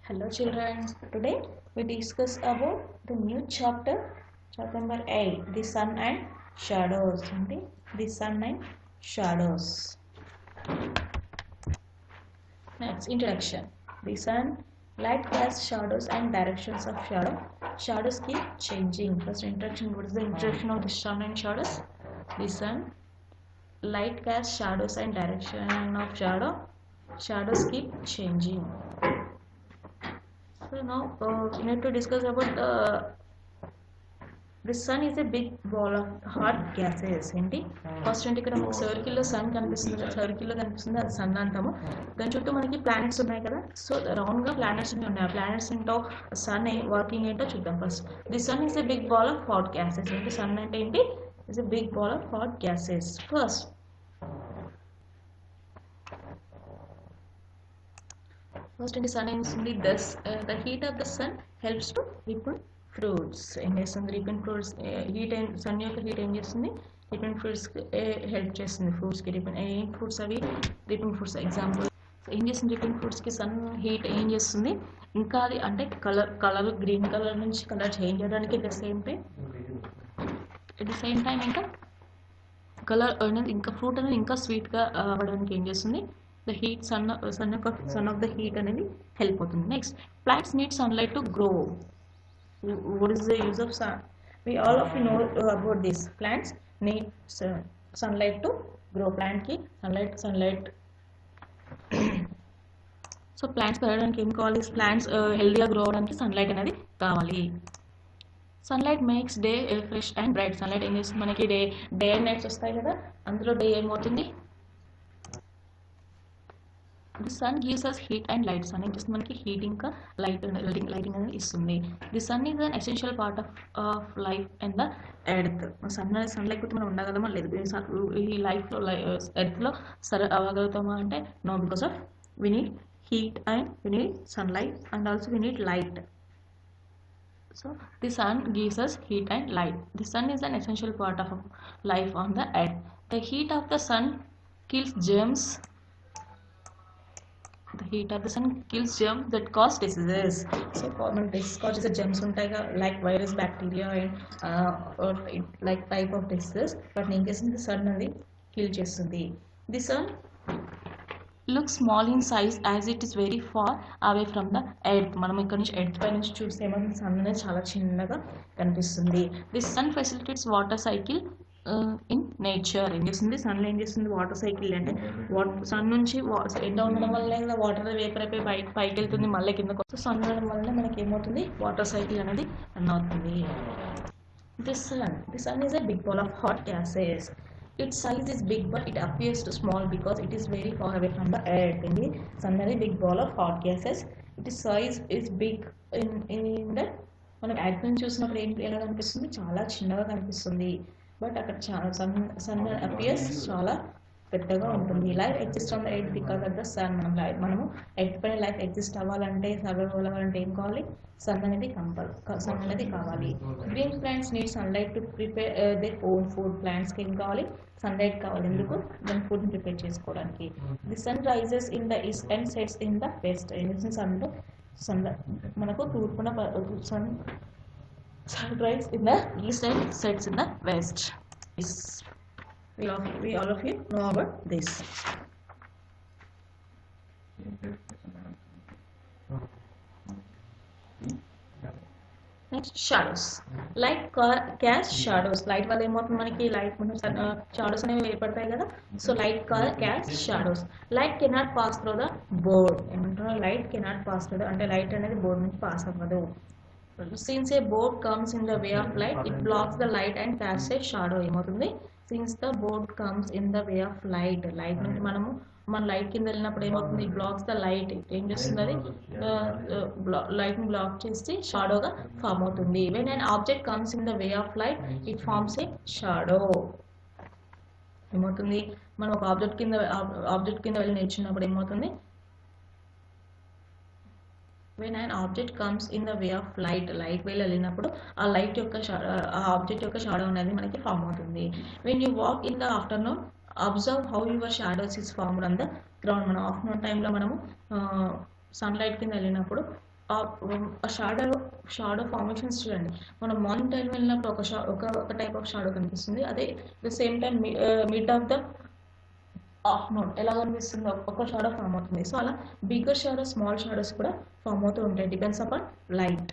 Hello children, today we discuss about the new chapter number 8, the sun and shadows. The sun and shadows. Next, introduction. The sun, light casts shadows and directions of shadow. Shadows keep changing. First introduction, what is the introduction of the sun and shadows? The sun, light casts shadows and direction of shadow. Shadows keep changing. So now we need to discuss about the sun is a big ball of hot gases. First అంటే ఇక్కడ మనకి సర్కిల్లో sun కనిపిస్తుంది కదా, సర్కిల్లో కనిపిస్తుంది అది sun అంటాము. దాని చుట్టూ మనకి ప్లానెట్స్ ఉన్నాయి కదా, సో రౌండ్గా ప్లానెట్స్ ఉన్నాయి. ప్లానెట్స్ ఏంటో సన్ వర్కింగ్ ఏంటో చూద్దాం. First the sun is a big ball of hot gases. Sun అంటే ఏంటి? Is a big ball of hot gases. First in the sun is the heat of the sun helps to ripen fruits. In the sun ripen fruits, heat and sun యొక్క heat ఏం చేస్తుంది? Ripen fruits help చేస్తుంది. Fruits కి ripen fruits అవి ripen fruits example. ఏం చేస్తుంది? ripen fruits కి sun heat ఏం చేస్తుంది? ఇంకా అది అంటే కలర్ గ్రీన్ కలర్ నుంచి కలర్ చేంజ్ చేయడానికి at the same time ఇంకా కలర్ అనేది ఇంకా ఫ్రూట్ అనేది ఇంకా స్వీట్గా అవ్వడానికి ఏం చేస్తుంది? The heat sun of the heat అనేది help అవుతుంది. Next, plants need sunlight to grow. What is the use of sun? We all of you know about this. Plants need sunlight to grow. Plant ki sunlight. So plants పెరగడానికి ఏం కావాలి? Plants హెల్దీగా grow అవడానికి sunlight అనేది కావాలి. Sunlight makes day fresh and bright. Sunlight ఏం చేస్తుంది? మనకి డే అండ్ నైట్స్ వస్తాయి కదా, అందులో డే ఏమవుతుంది? The sun gives us heat and light. Sun just మనకి heat ఇంకా lighting అనేది ఇస్తుంది. The sun is an essential part of life and the earth. sun లేకపోతే మనం ఉండగలమా? లేదు. ఈ లైఫ్లో ఎర్త్లో అవ్వగలుగుతామా అంటే no, because of we need heat and we need sunlight and also we need light. So the sun gives us heat and light. The sun is an essential part of life on the earth. The heat of the sun kills germs. The heat of the sun kills germs that cause diseases. So common disease causes germs ఉంటాయిగా, like virus, bacteria and or like type of diseases. But in case the sun అనేది kill చేస్తుంది. The sun looks small in size as it is very far away from the earth. మనం ఇక్కడ నుంచి earth పై నుంచి చూస్తే ఏమవుతుంది? Sun అనేది చాలా చిన్నగా కనిపిస్తుంది. The sun facilitates water cycle in nature. ఏం చేస్తుంది? సన్లో ఏం చేస్తుంది? వాటర్ సైకిల్ అంటే సన్ నుంచి ఎండ ఉండడం వల్ల వాటర్ వేపర్ అయిపోయి పైకి వెళ్తుంది, మళ్ళీ కిందకు వస్తుంది. సన్ ఉండడం వల్ల మనకి ఏమవుతుంది? వాటర్ సైకిల్ అనేది రన్ అవుతుంది. The sun is a big ball of hot gases. Its size is big but it appears too small because it is very far away from the earth. Sun is a big ball of hot gases. Its size is big in that మనం earth నుంచి చూసినప్పుడు ఎలా కనిపిస్తుంది? చాలా చిన్నగా కనిపిస్తుంది. But అక్కడ sun appears చాలా పెద్దగా ఉంటుంది. Life exist on the earth because of the sun. మనము ఎర్త్ పైన లైఫ్ ఎగ్జిస్ట్ అవ్వాలంటే, సర్వైవ్ అవ్వాలంటే ఏం కావాలి? సన్ అనేది సన్ అనేది కావాలి. Green plants need sunlight to prepare their own food. ప్లాంట్స్కి ఏం కావాలి? సన్లైట్ కావాలి. ఎందుకు? దాని ఫుడ్ని ప్రిపేర్ చేసుకోవడానికి. The sun rises in the east and sets in the west. Sun మనకు తూర్పున sunrise in the east and sets in the west. We all of you know about this. Next, shadows. Light casts shadows. Light వల్ల ఏమవుతుంది? మనకి light మనం shadows అనేవి ఏర్పడతాయి కదా, so light casts shadows. Light cannot pass through the board. ఏమంటారు? Light cannot pass through the అంటే light అనేది బోర్డ్ నుంచి పాస్ అవ్వదు. Since a board comes in the way of light, it blocks the light and casts a shadow. ఏమవుతుంది? Since the board comes in the way of light, light నుంచి మన light కింద వెళ్ళినప్పుడు ఏమవుతుంది? It blocks the light. ఏం చేస్తుంది? అది light ని బ్లాక్ చేసి షాడోగా ఫామ్ అవుతుంది. When an object comes in the way of light, it forms a shadow. ఏమవుతుంది? మనం ఒక ఆబ్జెక్ట్ కింద వెళ్ళి నిల్చున్నప్పుడు ఏమవుతుంది? When an object comes in the way of light వేలో వెళ్ళినప్పుడు ఆ లైట్ యొక్క ఆ ఆబ్జెక్ట్ యొక్క షాడో అనేది మనకి ఫామ్ అవుతుంది. When you walk in the afternoon, observe how your shadows is formed on the ground. మనం ఆఫ్టర్నూన్ టైంలో మనము సన్లైట్ కింద వెళ్ళినప్పుడు ఆ షాడో ఫార్మేషన్స్ చూడండి. మనం మార్నింగ్ టైం వెళ్ళినప్పుడు ఒక టైప్ ఆఫ్ షాడో కనిపిస్తుంది. అదే the same time mid of the afternoon ఎలా కనిపిస్తుంది, ఒక షాడో ఫామ్ అవుతుంది. సో అలా బిగ్గర్ షాడో స్మాల్ షాడోస్ కూడా ఫామ్ అవుతూ ఉంటాయి, డిపెండ్స్ అపాన్ లైట్.